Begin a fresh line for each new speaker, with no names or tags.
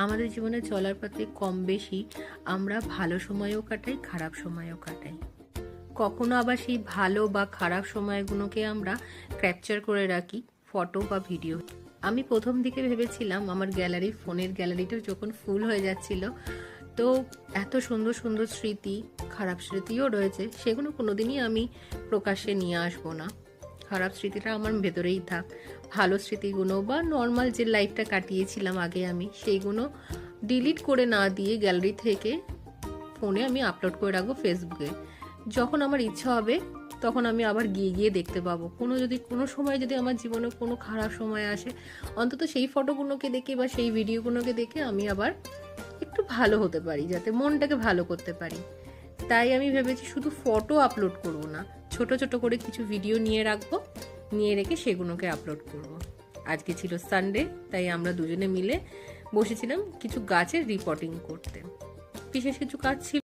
আমাদের জীবনে চলার পথে কম বেশি আমরা ভালো সময়ও কাটাই, খারাপ সময়ও কাটাই। কখনো আবার সেই ভালো বা খারাপ সময়গুলোকে আমরা ক্যাপচার করে রাখি ফটো বা ভিডিও। আমি প্রথম দিকে ভেবেছিলাম আমার ফোনের গ্যালারিটা যখন ফুল হয়ে যাচ্ছিল, তো এত সুন্দর সুন্দর স্মৃতি, খারাপ স্মৃতিও রয়েছে, সেগুলো কোনোদিনই আমি প্রকাশ্যে নিয়ে আসবো না। খারাপ স্মৃতিটা আমার ভেতরেই থাক, ভালো স্মৃতিগুলো বা নর্মাল যে লাইফটা কাটিয়েছিলাম আগে আমি, সেইগুলো ডিলিট করে না দিয়ে গ্যালারি থেকে ফোনে আমি আপলোড করে রাখবো ফেসবুকে। যখন আমার ইচ্ছা হবে তখন আমি আবার গিয়ে গিয়ে দেখতে পাবো। কোনো সময় যদি আমার জীবনে কোনো খারাপ সময় আসে, অন্তত সেই ফটোগুলোকে দেখে বা সেই ভিডিওগুলোকে দেখে আমি আবার একটু ভালো হতে পারি, যাতে মনটাকে ভালো করতে পারি। তাই আমি ভেবেছি শুধু ফটো আপলোড করব না, ছোট ছোট করে কিছু ভিডিও নিয়ে রাখবো, নিয়ে রেখে সেগুলোকে আপলোড করব। আজকে ছিল সানডে, তাই আমরা দুজনে মিলে বসেছিলাম কিছু গাছের রিপোর্টিং করতে। বিশেষ কিছু কাজ ছিল